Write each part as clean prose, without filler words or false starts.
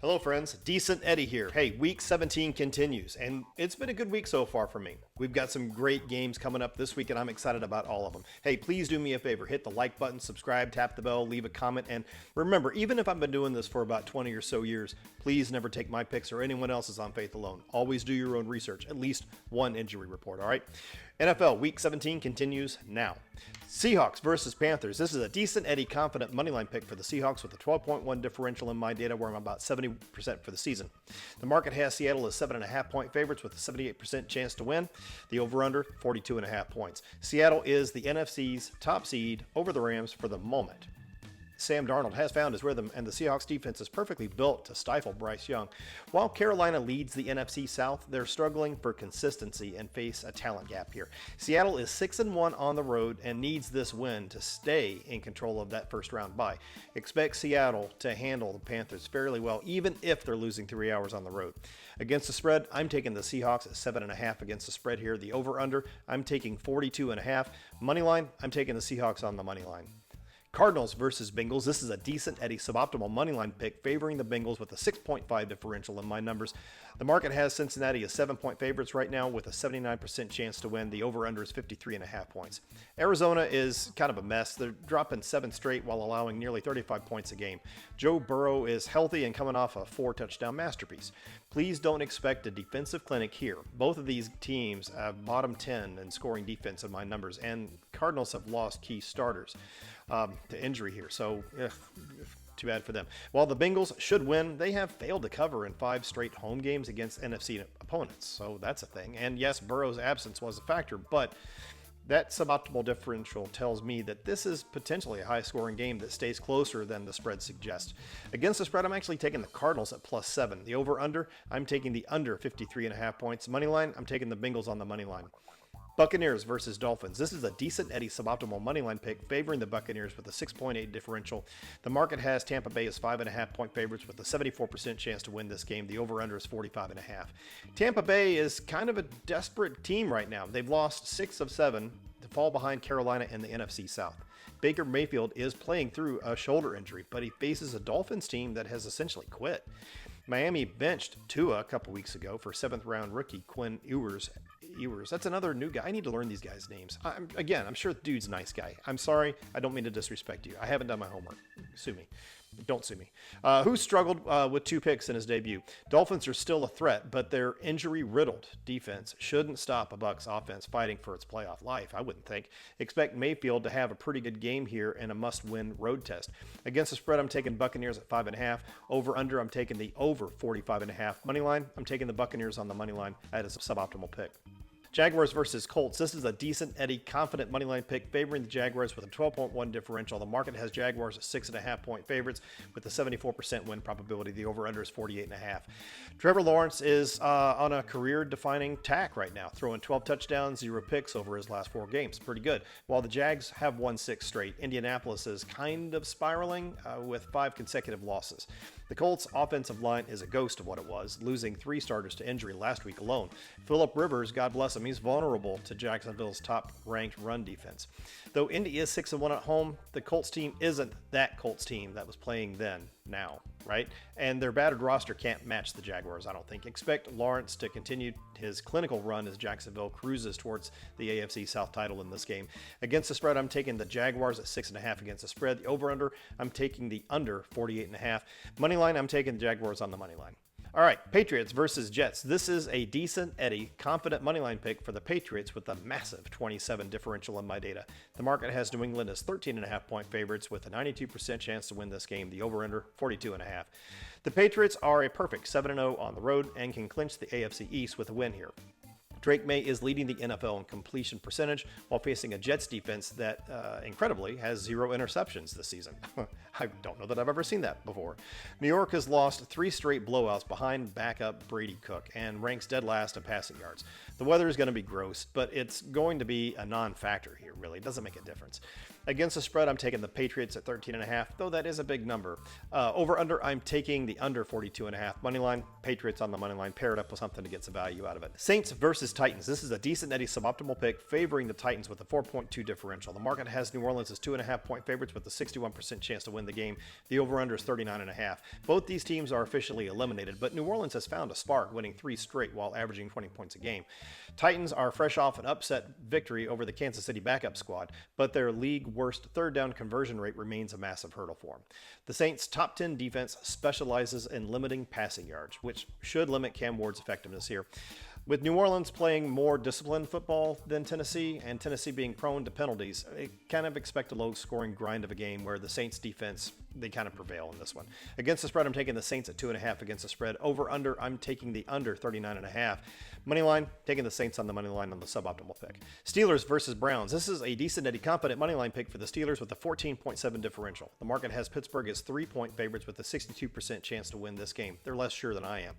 Hello friends, Decent Eddie here. Hey, week 17 continues, and it's been a good week so far for me. We've got some great games coming up this week, and I'm excited about all of them. Hey, please do me a favor, hit the like button, subscribe, tap the bell, leave a comment, and remember, even if I've been doing this for about 20 or so years, please never take my picks or anyone else's on faith alone. Always do your own research, at least one injury report, all right? NFL Week 17 continues now. Seahawks versus Panthers. This is a Decent Eddie confident moneyline pick for the Seahawks with a 12.1 differential in my data where I'm about 70% for the season. The market has Seattle as 7.5 point favorites with a 78% chance to win. The over-under, 42.5 points. Seattle is the NFC's top seed over the Rams for the moment. Sam Darnold has found his rhythm, and the Seahawks defense is perfectly built to stifle Bryce Young. While Carolina leads the NFC South, they're struggling for consistency and face a talent gap here. Seattle is 6-1 on the road and needs this win to stay in control of that first round bye. Expect Seattle to handle the Panthers fairly well, even if they're losing 3 hours on the road. Against the spread, I'm taking the Seahawks at 7.5 against the spread here. The over-under, I'm taking 42.5. Money line, I'm taking the Seahawks on the money line. Cardinals versus Bengals. This is a Decent Eddie suboptimal moneyline pick favoring the Bengals with a 6.5 differential in my numbers. The market has Cincinnati as 7-point favorites right now with a 79% chance to win. The over-under is 53.5 points. Arizona is kind of a mess. They're dropping 7 straight while allowing nearly 35 points a game. Joe Burrow is healthy and coming off a 4-touchdown masterpiece. Please don't expect a defensive clinic here. Both of these teams have bottom 10 in scoring defense in my numbers, and Cardinals have lost key starters to injury here, so too bad for them. While the Bengals should win, they have failed to cover in 5 straight home games against NFC opponents, so that's a thing. And yes, Burrow's absence was a factor, but that suboptimal differential tells me that this is potentially a high-scoring game that stays closer than the spread suggests. Against the spread, I'm actually taking the Cardinals at +7. The over-under, I'm taking the under 53.5 points. Money line, I'm taking the Bengals on the money line. Buccaneers versus Dolphins. This is a Decent Eddie suboptimal moneyline pick favoring the Buccaneers with a 6.8 differential. The market has Tampa Bay as 5.5 point favorites with a 74% chance to win this game. The over-under is 45.5. Tampa Bay is kind of a desperate team right now. They've lost 6 of 7 to fall behind Carolina in the NFC South. Baker Mayfield is playing through a shoulder injury, but he faces a Dolphins team that has essentially quit. Miami benched Tua a couple weeks ago for 7th-round rookie Quinn Ewers. That's another new guy. I need to learn these guys' names. I'm sure the dude's a nice guy. I'm sorry. I don't mean to disrespect you. I haven't done my homework. Sue me. Don't sue me. Who struggled with 2 picks in his debut? Dolphins are still a threat, but their injury-riddled defense shouldn't stop a Bucs offense fighting for its playoff life, I wouldn't think. Expect Mayfield to have a pretty good game here in a must-win road test. Against the spread, I'm taking Buccaneers at 5.5. Over-under, I'm taking the over 45.5. Money line, I'm taking the Buccaneers on the money line. That is a suboptimal pick. Jaguars versus Colts. This is a Decent Eddie confident moneyline pick favoring the Jaguars with a 12.1 differential. The market has Jaguars at 6.5 point favorites with a 74% win probability. The over-under is 48.5. Trevor Lawrence is on a career-defining tack right now, throwing 12 touchdowns, 0 picks over his last 4 games. Pretty good. While the Jags have won 6 straight, Indianapolis is kind of spiraling with 5 consecutive losses. The Colts' offensive line is a ghost of what it was, losing 3 starters to injury last week alone. Phillip Rivers, God bless him, he's vulnerable to Jacksonville's top-ranked run defense. Though Indy is 6-1 at home, the Colts team isn't that Colts team that was playing then, now, right? And their battered roster can't match the Jaguars, I don't think. Expect Lawrence to continue his clinical run as Jacksonville cruises towards the AFC South title in this game. Against the spread, I'm taking the Jaguars at 6.5 against the spread. The over-under, I'm taking the under 48.5. Money line, I'm taking the Jaguars on the money line. All right, Patriots versus Jets. This is a Decent Eddie confident moneyline pick for the Patriots with a massive 27 differential in my data. The market has New England as 13.5 point favorites with a 92% chance to win this game. The over-under, 42.5. The Patriots are a perfect 7-0 on the road and can clinch the AFC East with a win here. Drake May is leading the NFL in completion percentage while facing a Jets defense that, incredibly, has 0 interceptions this season. I don't know that I've ever seen that before. New York has lost 3 straight blowouts behind backup Brady Cook and ranks dead last in passing yards. The weather is going to be gross, but it's going to be a non-factor here, really. It doesn't make a difference. Against the spread, I'm taking the Patriots at 13.5, though that is a big number. Over-under, I'm taking the under 42.5. Money line, Patriots on the money line. Pair it up with something to get some value out of it. Saints versus Titans. This is a decent Eddie suboptimal pick favoring the Titans with a 4.2 differential. The market has New Orleans as 2.5-point favorites with a 61% chance to win the game. The over-under is 39.5. Both these teams are officially eliminated, but New Orleans has found a spark, winning 3 straight while averaging 20 points a game. Titans are fresh off an upset victory over the Kansas City backup squad, but their league worst third down conversion rate remains a massive hurdle for them. The Saints' top 10 defense specializes in limiting passing yards, which should limit Cam Ward's effectiveness here. With New Orleans playing more disciplined football than Tennessee, and Tennessee being prone to penalties, I kind of expect a low-scoring grind of a game where the Saints' defense, they kind of prevail in this one. Against the spread, I'm taking the Saints at 2.5 against the spread. Over-under, I'm taking the under 39.5. Money line, taking the Saints on the money line on the suboptimal pick. Steelers versus Browns. This is a decent, Eddie confident money line pick for the Steelers with a 14.7 differential. The market has Pittsburgh as 3-point favorites with a 62% chance to win this game. They're less sure than I am.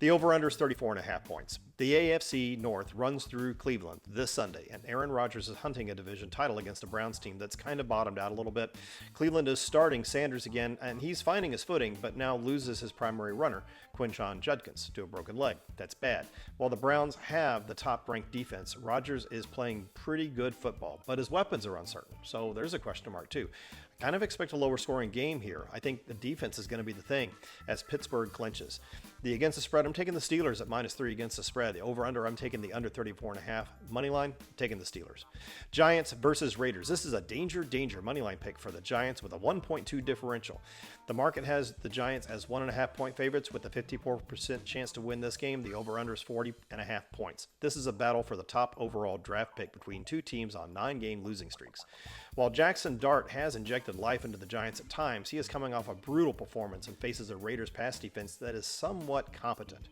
The over-under is 34.5 points. The AFC North runs through Cleveland this Sunday, and Aaron Rodgers is hunting a division title against a Browns team that's kind of bottomed out a little bit. Cleveland is starting Sanders again, and he's finding his footing, but now loses his primary runner, Quinshon Judkins, to a broken leg. That's bad. While the Browns have the top-ranked defense, Rodgers is playing pretty good football, but his weapons are uncertain, so there's a question mark too. I kind of expect a lower scoring game here. I think the defense is going to be the thing as Pittsburgh clinches. The against the spread, I'm taking the Steelers at -3 against the spread. The over-under, I'm taking the under 34.5. Money line, taking the Steelers. Giants versus Raiders. This is a danger money line pick for the Giants with a 1.2 differential. The market has the Giants as 1.5-point favorites with a 54% chance to win this game. The over-under is 40.5 points. This is a battle for the top overall draft pick between two teams on 9-game losing streaks. While Jackson Dart has injected life into the Giants at times, he is coming off a brutal performance and faces a Raiders pass defense that is somewhat competent.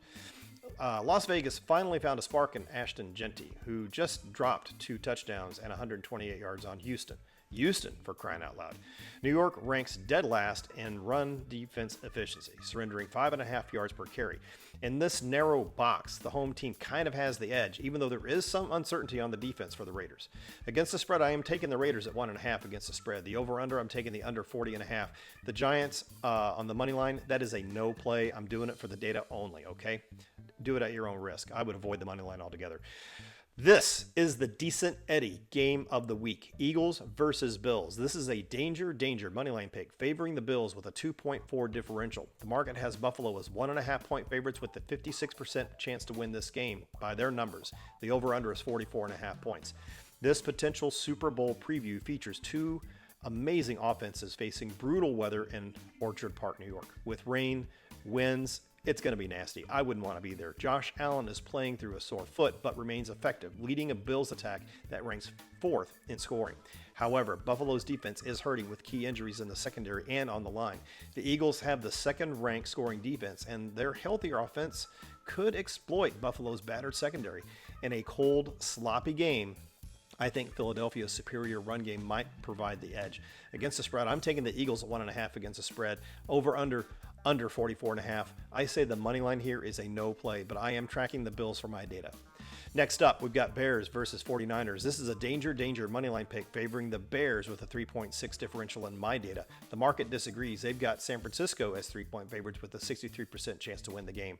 Las Vegas finally found a spark in Ashton Genty, who just dropped 2 touchdowns and 128 yards on Houston. Houston, for crying out loud. New York ranks dead last in run defense efficiency, surrendering 5.5 yards per carry. In this narrow box, the home team kind of has the edge, even though there is some uncertainty on the defense for the Raiders. Against the spread, I am taking the Raiders at 1.5 against the spread. The over-under, I'm taking the under 40.5. The Giants on the money line, that is a no play. I'm doing it for the data only, okay? Do it at your own risk. I would avoid the money line altogether. This is the Decent Eddie game of the week. Eagles versus Bills. This is a danger moneyline pick favoring the Bills with a 2.4 differential. The market has Buffalo as 1.5-point favorites with a 56% chance to win this game by their numbers. The over-under is 44.5 points. This potential Super Bowl preview features 2 amazing offenses facing brutal weather in Orchard Park, New York, with rain, winds. It's going to be nasty. I wouldn't want to be there. Josh Allen is playing through a sore foot, but remains effective, leading a Bills attack that ranks 4th in scoring. However, Buffalo's defense is hurting with key injuries in the secondary and on the line. The Eagles have the second-ranked scoring defense, and their healthier offense could exploit Buffalo's battered secondary. In a cold, sloppy game, I think Philadelphia's superior run game might provide the edge. Against the spread, I'm taking the Eagles at 1.5 against the spread. Over-under 44.5. I say the money line here is a no play, but I am tracking the Bills for my data. Next up, we've got Bears versus 49ers. This is a danger money line pick favoring the Bears with a 3.6 differential in my data. The market disagrees. They've got San Francisco as 3-point favorites with a 63% chance to win the game.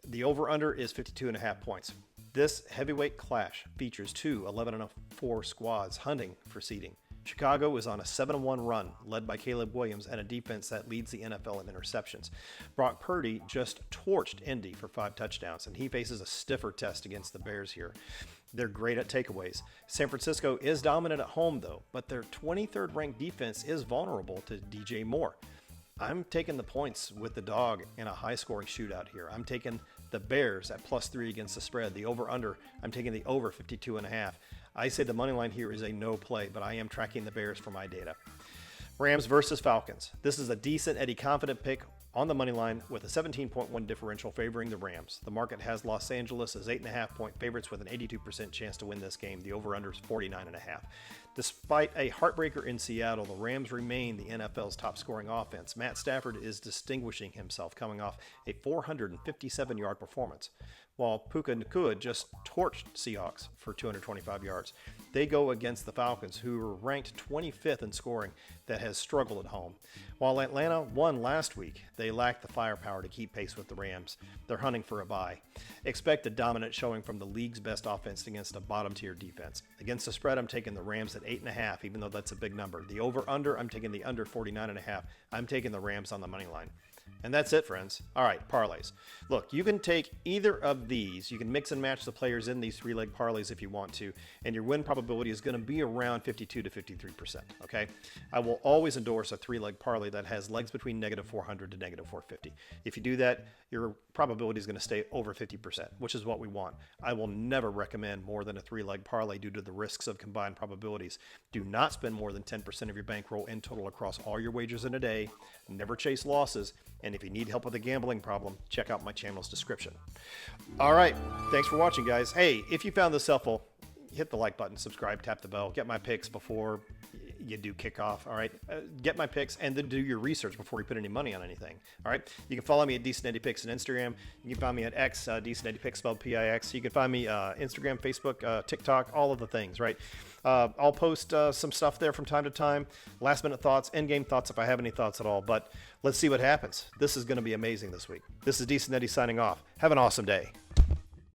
The over-under is 52.5 points. This heavyweight clash features 2 11-4 squads hunting for seeding. Chicago is on a 7-1 run, led by Caleb Williams and a defense that leads the NFL in interceptions. Brock Purdy just torched Indy for 5 touchdowns, and he faces a stiffer test against the Bears here. They're great at takeaways. San Francisco is dominant at home, though, but their 23rd ranked defense is vulnerable to DJ Moore. I'm taking the points with the dog in a high-scoring shootout here. I'm taking the Bears at +3 against the spread. The over-under, I'm taking the over 52.5. I say the money line here is a no play, but I am tracking the Bears for my data. Rams versus Falcons. This is a decent Eddie confident pick on the money line with a 17.1 differential favoring the Rams. The market has Los Angeles as 8.5-point favorites with an 82% chance to win this game. The over-under is 49.5. Despite a heartbreaker in Seattle, the Rams remain the NFL's top scoring offense. Matt Stafford is distinguishing himself, coming off a 457-yard performance, while Puka Nacua just torched Seahawks for 225 yards. They go against the Falcons, who were ranked 25th in scoring, that has struggled at home. While Atlanta won last week, they lack the firepower to keep pace with the Rams. They're hunting for a bye. Expect a dominant showing from the league's best offense against a bottom-tier defense. Against the spread, I'm taking the Rams at 8.5, even though that's a big number. The over-under, I'm taking the under 49.5. I'm taking the Rams on the money line. And that's it, friends. All right, parlays. Look, you can take either of these. You can mix and match the players in these three-leg parlays if you want to, and your win probability is going to be around 52 to 53%, okay? I will always endorse a three-leg parlay that has legs between negative 400 to negative 450. If you do that, your probability is going to stay over 50%, which is what we want. I will never recommend more than a three-leg parlay due to the risks of combined probabilities. Do not spend more than 10% of your bankroll in total across all your wagers in a day. Never chase losses. And if you need help with a gambling problem, check out my channel's description. All right. Thanks for watching, guys. Hey, if you found this helpful, hit the like button, subscribe, tap the bell, get my picks before you do kickoff. All right. Get my picks and then do your research before you put any money on anything. All right. You can follow me at Decent Eddie Picks on Instagram. You can find me at X, Decent Eddie Picks spelled Pix. You can find me Instagram, Facebook, TikTok, all of the things, right? I'll post some stuff there from time to time. Last minute thoughts, end game thoughts if I have any thoughts at all. But let's see what happens. This is going to be amazing this week. This is Decent Eddie signing off. Have an awesome day.